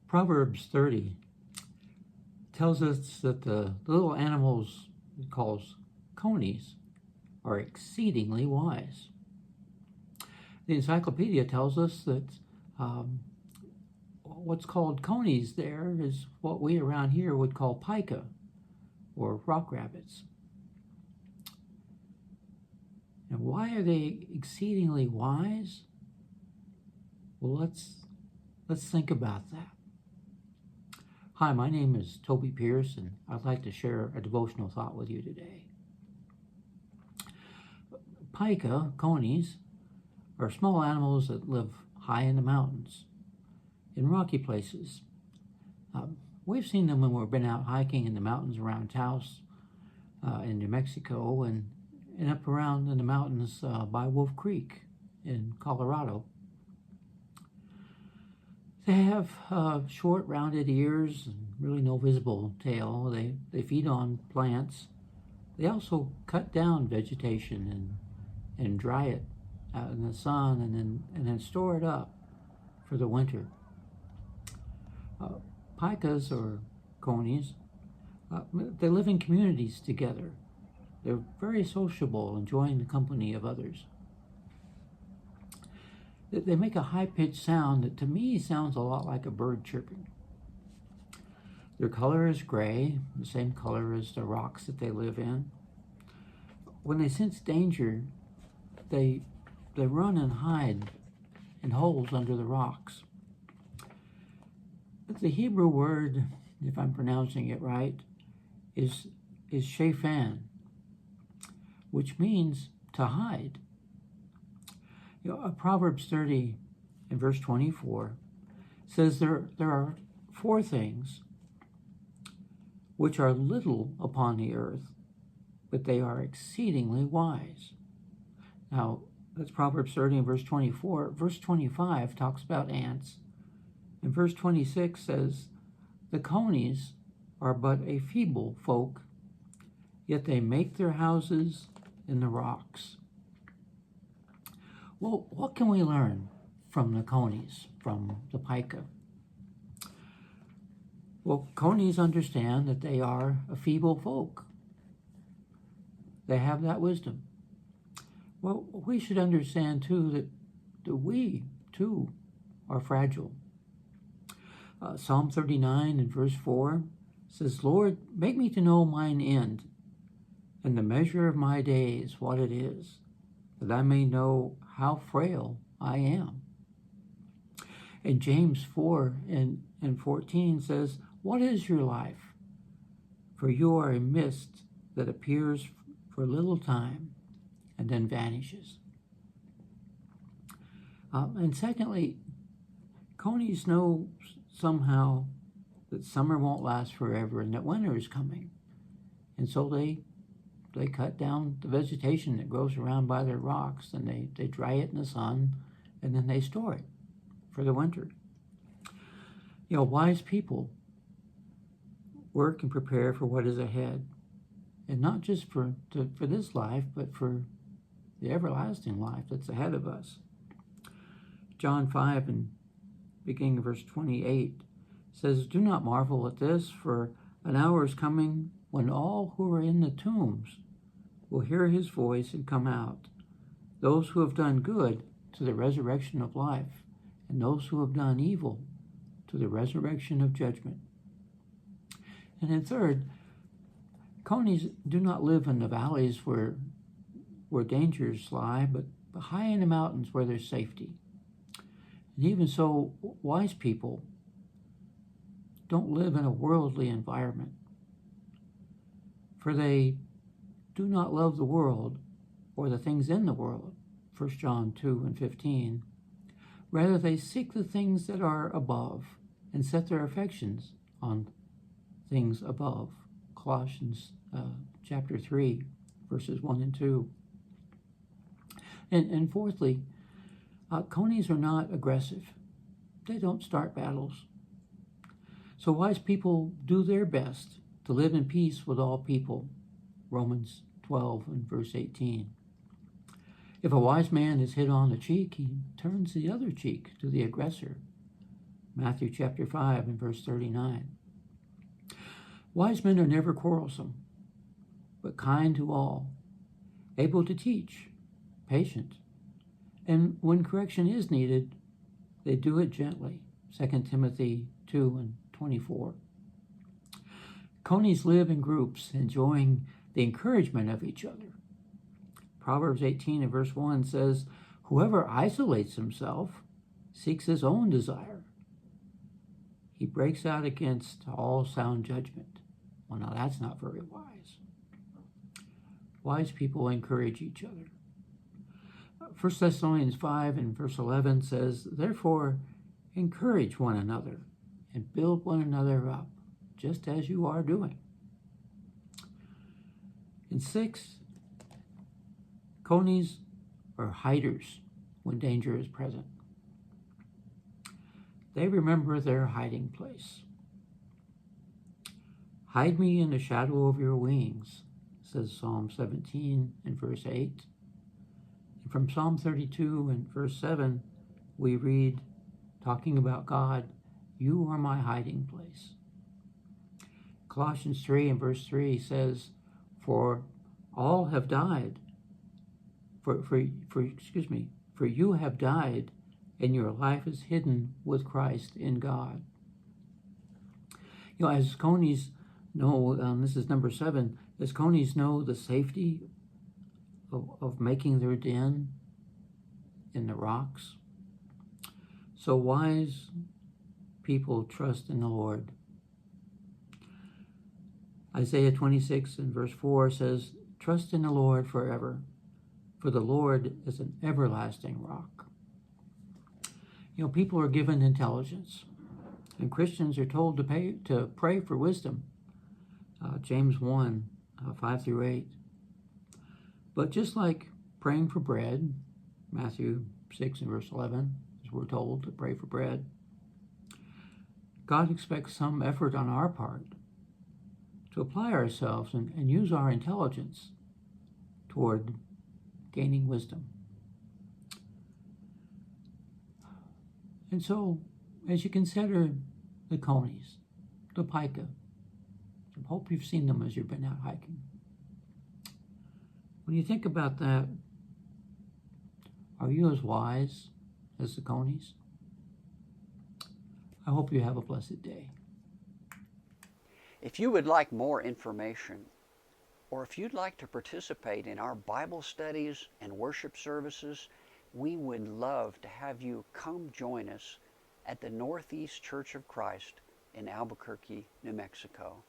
Proverbs 30 tells us that the little animals it calls conies are exceedingly wise. The encyclopedia tells us that what's called conies there is what we around here would call pica or rock rabbits. And why are they exceedingly wise? Well, let's think about that. Hi, my name is Tobey Pierce, and I'd like to share a devotional thought with you today. Pica, conies, are small animals that live high in the mountains, in rocky places. We've seen them when we've been out hiking in the mountains around Taos in New Mexico and up around in the mountains by Wolf Creek in Colorado. They have short, rounded ears and really no visible tail. They feed on plants. They also cut down vegetation and dry it out in the sun and then store it up for the winter. Picas or conies, they live in communities together. They're very sociable, enjoying the company of others. They make a high-pitched sound that to me sounds a lot like a bird chirping. Their color is gray, the same color as the rocks that they live in. When they sense danger, they run and hide in holes under the rocks. But the Hebrew word, if I'm pronouncing it right, is shaphan, which means to hide. Proverbs 30 and verse 24 says there are four things which are little upon the earth, but they are exceedingly wise. Now, that's Proverbs 30 and verse 24. Verse 25 talks about ants, and verse 26 says, the conies are but a feeble folk, yet they make their houses in the rocks. Well, what can we learn from the conies, from the pica? Well, conies understand that they are a feeble folk. They have that wisdom. Well, we should understand, too, that we, too, are fragile. Psalm 39 and verse 4 says, Lord, make me to know mine end, and the measure of my days, what it is, that I may know how frail I am. And James 4 and 14 says, what is your life? For you are a mist that appears for a little time and then vanishes. And secondly, conies know somehow that summer won't last forever and that winter is coming. And so they cut down the vegetation that grows around by their rocks, and they dry it in the sun, and then they store it for the winter. Wise people work and prepare for what is ahead, and not just for this life, but for the everlasting life that's ahead of us. John 5 and beginning of verse 28 says, do not marvel at this, for an hour is coming when all who are in the tombs will hear his voice and come out, those who have done good to the resurrection of life, and those who have done evil to the resurrection of judgment. And then third, conies do not live in the valleys where dangers lie, but high in the mountains where there's safety. And even so, wise people don't live in a worldly environment, for they do not love the world or the things in the world, 1 John 2 and 15. Rather, they seek the things that are above and set their affections on things above, Colossians chapter 3, verses 1 and 2. And fourthly, conies are not aggressive. They don't start battles. So wise people do their best to live in peace with all people, Romans 12 and verse 18. If a wise man is hit on the cheek, he turns the other cheek to the aggressor. Matthew chapter 5 and verse 39. Wise men are never quarrelsome, but kind to all, able to teach, patient, and when correction is needed, they do it gently. 2 Timothy 2 and 24. Conies live in groups, enjoying the encouragement of each other. Proverbs 18 and verse 1 says, "Whoever isolates himself seeks his own desire. He breaks out against all sound judgment." Well, now that's not very wise. Wise people encourage each other. 1 Thessalonians 5 and verse 11 says, "Therefore, encourage one another and build one another up, just as you are doing." And 6, conies are hiders when danger is present. They remember their hiding place. "Hide me in the shadow of your wings," says Psalm 17 and verse 8. And from Psalm 32 and verse 7, we read, talking about God, "You are my hiding place." Colossians 3 and verse 3 says, "For all have died, for you have died, and your life is hidden with Christ in God." You know, as conies know, this is number 7, as conies know the safety of making their den in the rocks, so wise people trust in the Lord. Isaiah 26 and verse 4 says, "Trust in the Lord forever, for the Lord is an everlasting rock." You know, people are given intelligence, and Christians are told to pray for wisdom. James 1, 5 through 8. But just like praying for bread, Matthew 6 and verse 11, as we're told to pray for bread, God expects some effort on our part to apply ourselves and use our intelligence toward gaining wisdom. And so, as you consider the conies, the pica, I hope you've seen them as you've been out hiking. When you think about that, are you as wise as the conies? I hope you have a blessed day. If you would like more information, or if you'd like to participate in our Bible studies and worship services, we would love to have you come join us at the Northeast Church of Christ in Albuquerque, New Mexico.